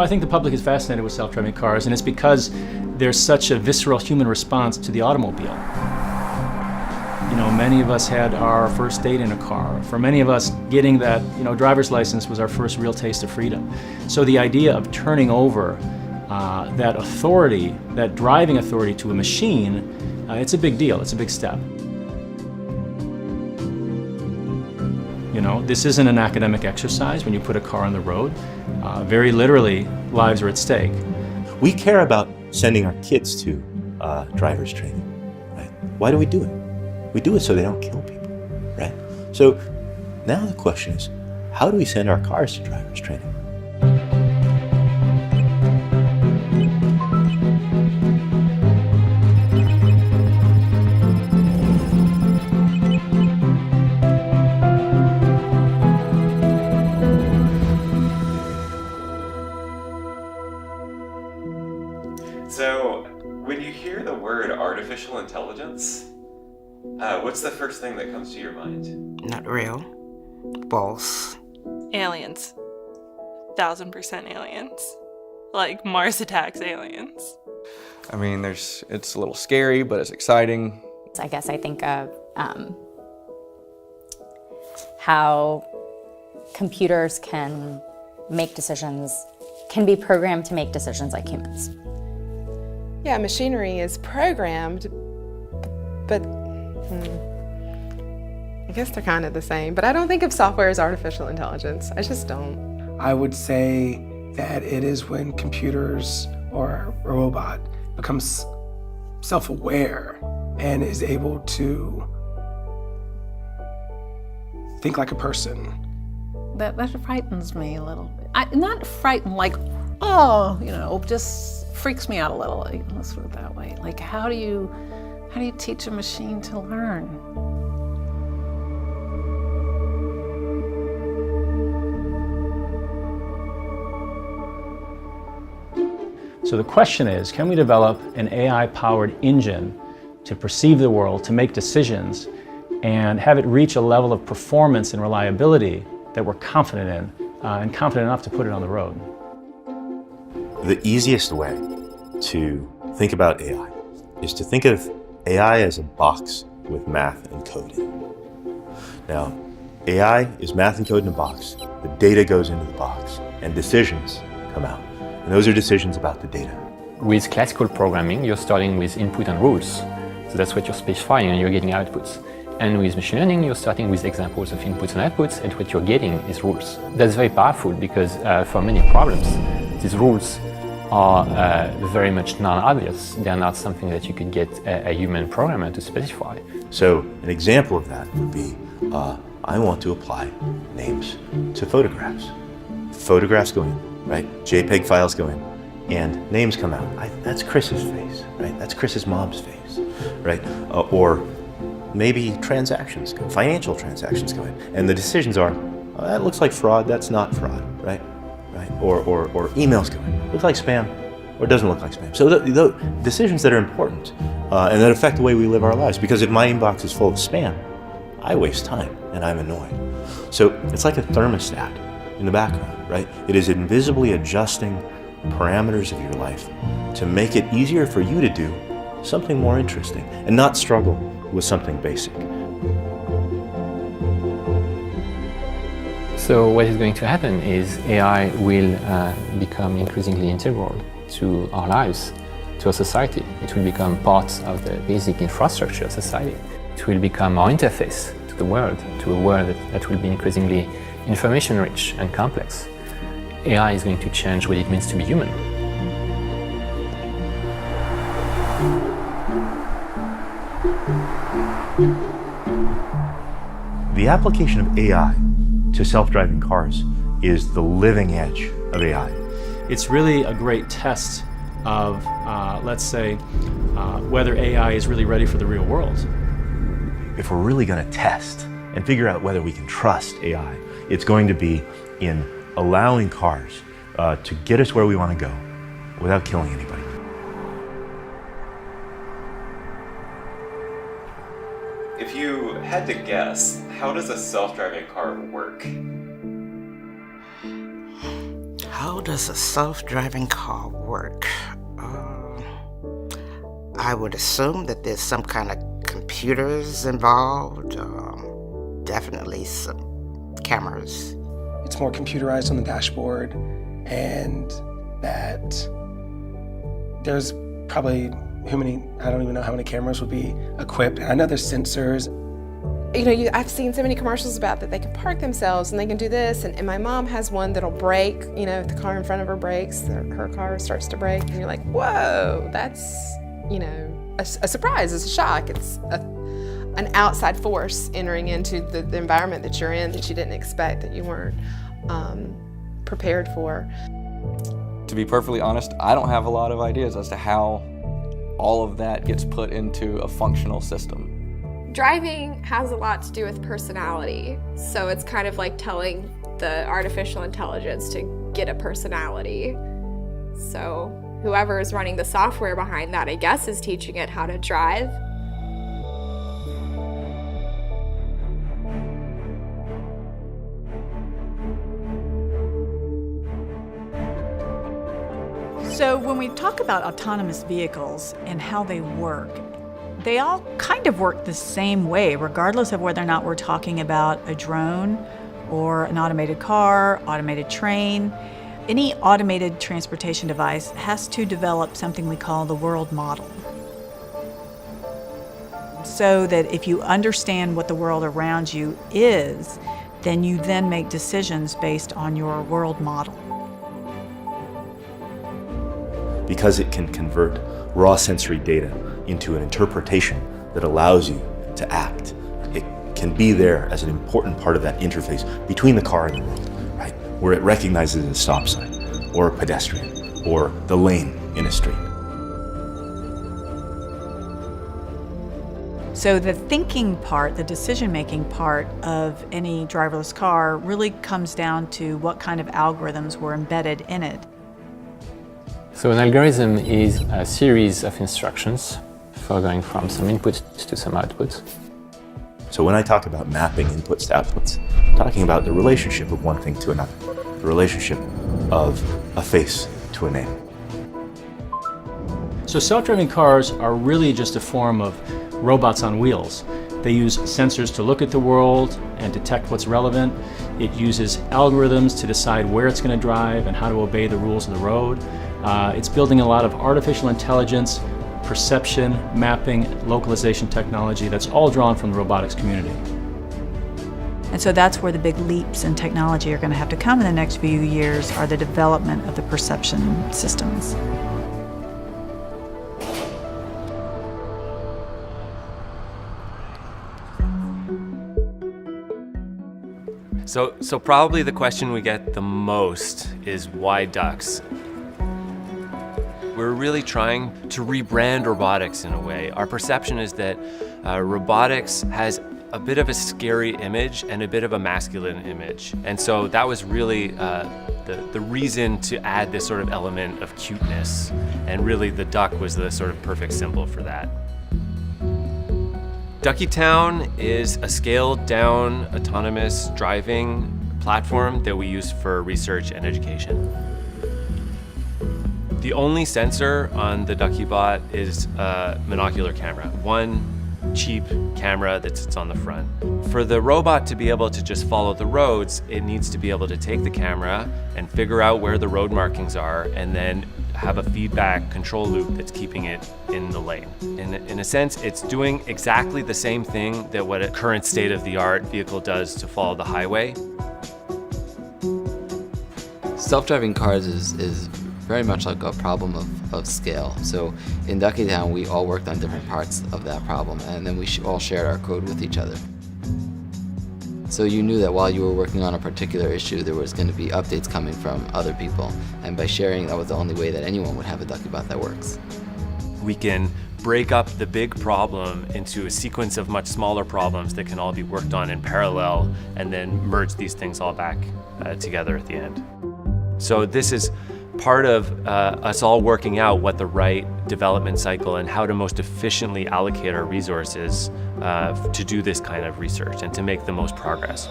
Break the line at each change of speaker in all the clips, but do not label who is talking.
Well, I think the public is fascinated with self-driving cars, and it's because there's such a visceral human response to the automobile. You know, many of us had our first date in a car. For many of us, getting that, driver's license was our first real taste of freedom. So the idea of turning over that authority, that driving authority to a machine, it's a big deal, it's a big step. This isn't an academic exercise when you put a car on the road. Very literally, lives are at stake.
We care about sending our kids to driver's training, right? Why do we do it? We do it so they don't kill people, right? So now the question is, how do we send our cars to driver's training?
So, when you hear the word artificial intelligence, what's the first thing that comes to your mind?
Not real. False.
Aliens. 1000% aliens. Like Mars Attacks aliens.
I mean, it's a little scary, but it's exciting.
I guess I think of how computers can make decisions, can be programmed to make decisions like humans.
Yeah, machinery is programmed, but I guess they're kind of the same. But I don't think of software as artificial intelligence. I just don't.
I would say that it is when computers or a robot becomes self-aware and is able to think like a person.
That frightens me a little bit. Not frightened like, oh, just freaks me out a little, let's put it that way. Like, how do you teach a machine to learn?
So the question is, can we develop an AI-powered engine to perceive the world, to make decisions, and have it reach a level of performance and reliability that we're confident in, and confident enough to put it on the road?
The easiest way to think about AI is to think of AI as a box with math and code in it. Now, AI is math and code in a box. The data goes into the box, and decisions come out. And those are decisions about the data.
With classical programming, you're starting with input and rules. So that's what you're specifying, and you're getting outputs. And with machine learning, you're starting with examples of inputs and outputs, and what you're getting is rules. That's very powerful because for many problems, these rules are very much non-obvious. They're not something that you could get a human programmer to specify.
So an example of that would be, I want to apply names to photographs. Photographs go in, right? JPEG files go in, and names come out. That's Chris's face, right? That's Chris's mom's face, right? Or maybe transactions, financial transactions go in, and the decisions are, that looks like fraud, that's not fraud, right? Or emails go in, looks like spam, or doesn't look like spam. So the decisions that are important and that affect the way we live our lives, because if my inbox is full of spam, I waste time and I'm annoyed. So it's like a thermostat in the background, right? It is invisibly adjusting parameters of your life to make it easier for you to do something more interesting and not struggle with something basic.
So what is going to happen is AI will become increasingly integral to our lives, to our society. It will become part of the basic infrastructure of society. It will become our interface to the world, to a world that will be increasingly information-rich and complex. AI is going to change what it means to be human.
The application of AI to self-driving cars is the living edge of AI.
It's really a great test of, let's say, whether AI is really ready for the real world.
If we're really going to test and figure out whether we can trust AI, it's going to be in allowing cars to get us where we want to go without killing anybody.
If you had to guess, how does a self-driving car work?
How How does a self-driving car work? I would assume that there's some kind of computers involved, definitely some cameras.
It's more computerized on the dashboard, and that there's probably I don't even know how many cameras would be equipped. I know there's sensors.
You know, I've seen so many commercials about that they can park themselves and they can do this, and my mom has one that'll brake, you know, if the car in front of her brakes, her car starts to brake, and you're like, whoa, that's, you know, a surprise, it's a shock, it's an outside force entering into the environment that you're in that you didn't expect, that you weren't prepared for.
To be perfectly honest, I don't have a lot of ideas as to how all of that gets put into a functional system.
Driving has a lot to do with personality, so it's kind of like telling the artificial intelligence to get a personality. So whoever is running the software behind that, I guess, is teaching it how to drive.
So when we talk about autonomous vehicles and how they work, they all kind of work the same way, regardless of whether or not we're talking about a drone or an automated car, automated train. Any automated transportation device has to develop something we call the world model. So that if you understand what the world around you is, then you then make decisions based on your world model.
Because it can convert raw sensory data into an interpretation that allows you to act. It can be there as an important part of that interface between the car and the world, right? Where it recognizes a stop sign, or a pedestrian, or the lane in a street.
So the thinking part, the decision-making part of any driverless car really comes down to what kind of algorithms were embedded in it.
So an algorithm is a series of instructions for going from some inputs to some outputs.
So when I talk about mapping inputs to outputs, I'm talking about the relationship of one thing to another, the relationship of a face to a name.
So self-driving cars are really just a form of robots on wheels. They use sensors to look at the world and detect what's relevant. It uses algorithms to decide where it's going to drive and how to obey the rules of the road. It's building a lot of artificial intelligence, perception, mapping, localization technology that's all drawn from the robotics community.
And so that's where the big leaps in technology are going to have to come in the next few years, are the development of the perception systems.
So probably the question we get the most is why ducks? We're really trying to rebrand robotics in a way. Our perception is that robotics has a bit of a scary image and a bit of a masculine image. And so that was really the reason to add this sort of element of cuteness. And really the duck was the sort of perfect symbol for that. Duckietown is a scaled down autonomous driving platform that we use for research and education. The only sensor on the Duckybot is a monocular camera, one cheap camera that sits on the front. For the robot to be able to just follow the roads, it needs to be able to take the camera and figure out where the road markings are and then have a feedback control loop that's keeping it in the lane. In a sense, it's doing exactly the same thing that what a current state-of-the-art vehicle does to follow the highway.
Self-driving cars is very much like a problem of scale. So in Duckietown, we all worked on different parts of that problem, and then we all shared our code with each other. So you knew that while you were working on a particular issue, there was going to be updates coming from other people, and by sharing, that was the only way that anyone would have a Duckybot that works.
We can break up the big problem into a sequence of much smaller problems that can all be worked on in parallel, and then merge these things all back together at the end. So this is part of us all working out what the right development cycle and how to most efficiently allocate our resources to do this kind of research and to make the most progress.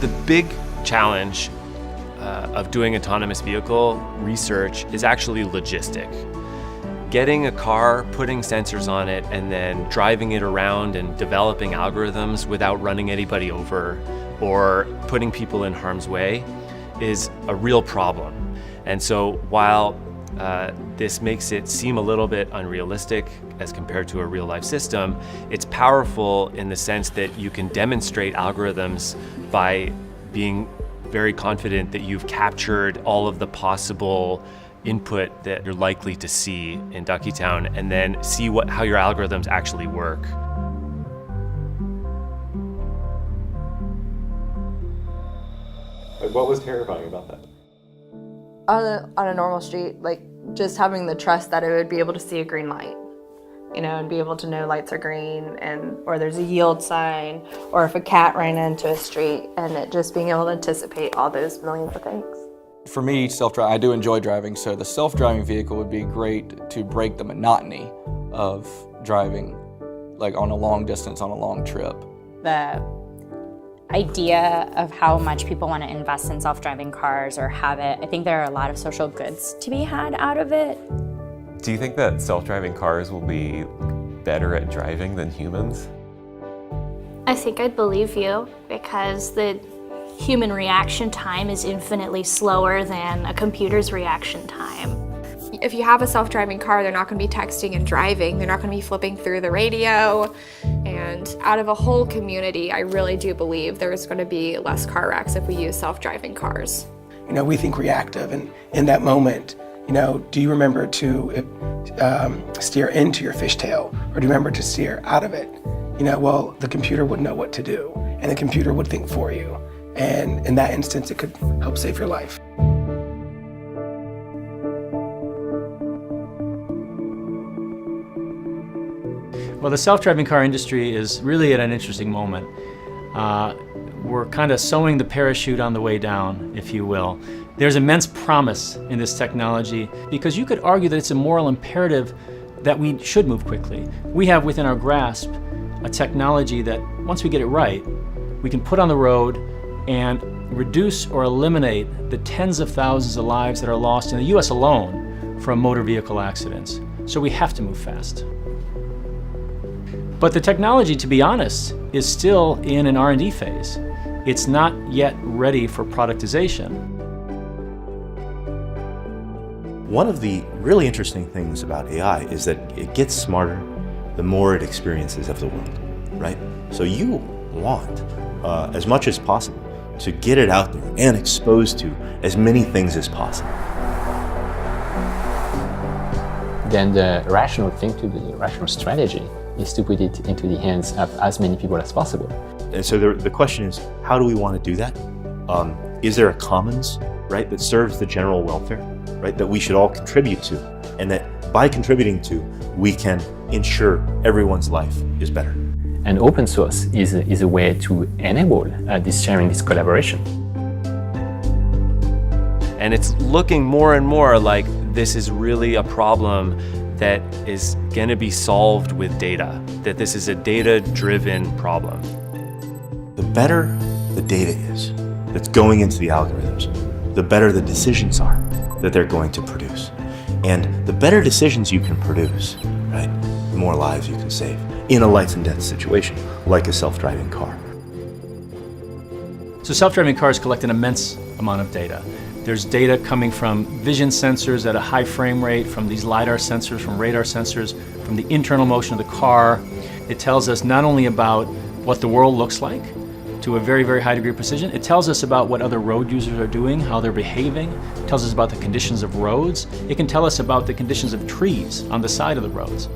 The big challenge of doing autonomous vehicle research is actually logistic. Getting a car, putting sensors on it, and then driving it around and developing algorithms without running anybody over or putting people in harm's way is a real problem. And so while this makes it seem a little bit unrealistic as compared to a real-life system, it's powerful in the sense that you can demonstrate algorithms by being very confident that you've captured all of the possible input that you're likely to see in Duckietown, and then see how your algorithms actually work.
What was terrifying about that?
On a normal street, like just having the trust that it would be able to see a green light, you know, and be able to know lights are green, or there's a yield sign, or if a cat ran into a street, and it just being able to anticipate all those millions of things.
For me, I do enjoy driving, so the self-driving vehicle would be great to break the monotony of driving, like on a long distance, on a long trip.
The idea of how much people want to invest in self-driving cars or have it, I think there are a lot of social goods to be had out of it.
Do you think that self-driving cars will be better at driving than humans?
I think I'd believe you, because the human reaction time is infinitely slower than a computer's reaction time.
If you have a self-driving car, they're not going to be texting and driving. They're not going to be flipping through the radio. And out of a whole community, I really do believe there's going to be less car wrecks if we use self-driving cars.
You know, we think reactive, and in that moment, you know, do you remember to steer into your fishtail, or do you remember to steer out of it? You know, well, the computer would know what to do, and the computer would think for you. And in that instance, it could help save your life.
Well, the self-driving car industry is really at an interesting moment. We're kind of sewing the parachute on the way down, if you will. There's immense promise in this technology, because you could argue that it's a moral imperative that we should move quickly. We have within our grasp a technology that, once we get it right, we can put on the road and reduce or eliminate the tens of thousands of lives that are lost in the US alone from motor vehicle accidents. So we have to move fast. But the technology, to be honest, is still in an R&D phase. It's not yet ready for productization.
One of the really interesting things about AI is that it gets smarter the more it experiences of the world, right? So you want, as much as possible, to get it out there and exposed to as many things as possible.
Then the rational thing to do, the rational strategy, is to put it into the hands of as many people as possible.
And so the question is, how do we want to do that? Is there a commons, right, that serves the general welfare, right, that we should all contribute to, and that by contributing to, we can ensure everyone's life is better?
And open source is a way to enable this sharing, this collaboration.
And it's looking more and more like this is really a problem that is going to be solved with data, that this is a data-driven problem.
The better the data is that's going into the algorithms, the better the decisions are that they're going to produce. And the better decisions you can produce, right, the more lives you can save in a life and death situation, like a self-driving car.
So self-driving cars collect an immense amount of data. There's data coming from vision sensors at a high frame rate, from these LiDAR sensors, from radar sensors, from the internal motion of the car. It tells us not only about what the world looks like to a very, very high degree of precision, it tells us about what other road users are doing, how they're behaving. It tells us about the conditions of roads. It can tell us about the conditions of trees on the side of the roads.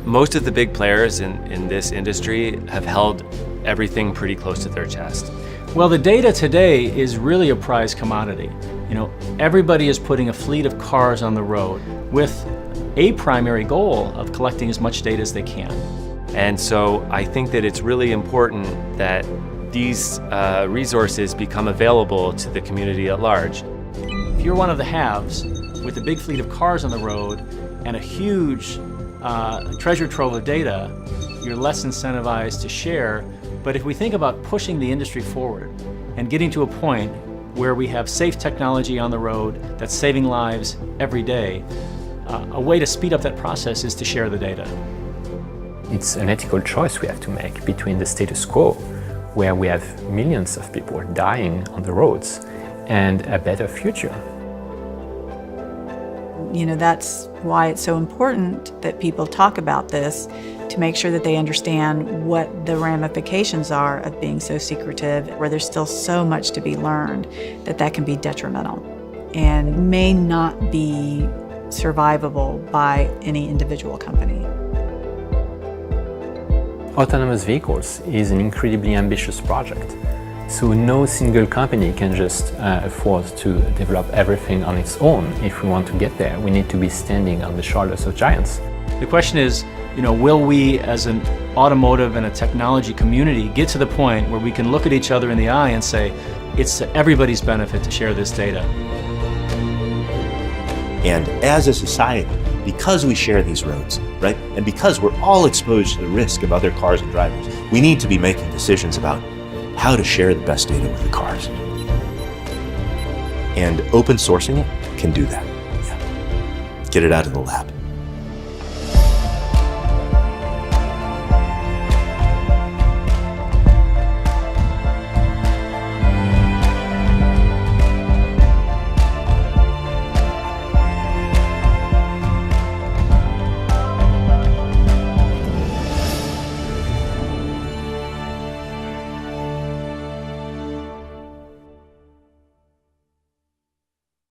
Most of the big players in this industry have held everything pretty close to their chest.
Well, the data today is really a prized commodity. You know, everybody is putting a fleet of cars on the road with a primary goal of collecting as much data as they can.
And so I think that it's really important that these resources become available to the community at large.
If you're one of the haves with a big fleet of cars on the road and a huge treasure trove of data, you're less incentivized to share But if we think about pushing the industry forward and getting to a point where we have safe technology on the road that's saving lives every day, a way to speed up that process is to share the data.
It's an ethical choice we have to make between the status quo, where we have millions of people dying on the roads, and a better future.
You know, that's why it's so important that people talk about this, to make sure that they understand what the ramifications are of being so secretive, where there's still so much to be learned, that can be detrimental and may not be survivable by any individual company.
Autonomous vehicles is an incredibly ambitious project. So no single company can just afford to develop everything on its own. If we want to get there, we need to be standing on the shoulders of giants.
The question is, will we as an automotive and a technology community get to the point where we can look at each other in the eye and say, it's to everybody's benefit to share this data?
And as a society, because we share these roads, right, and because we're all exposed to the risk of other cars and drivers, we need to be making decisions about how to share the best data with the cars. And open sourcing it can do that. Yeah. Get it out of the lab.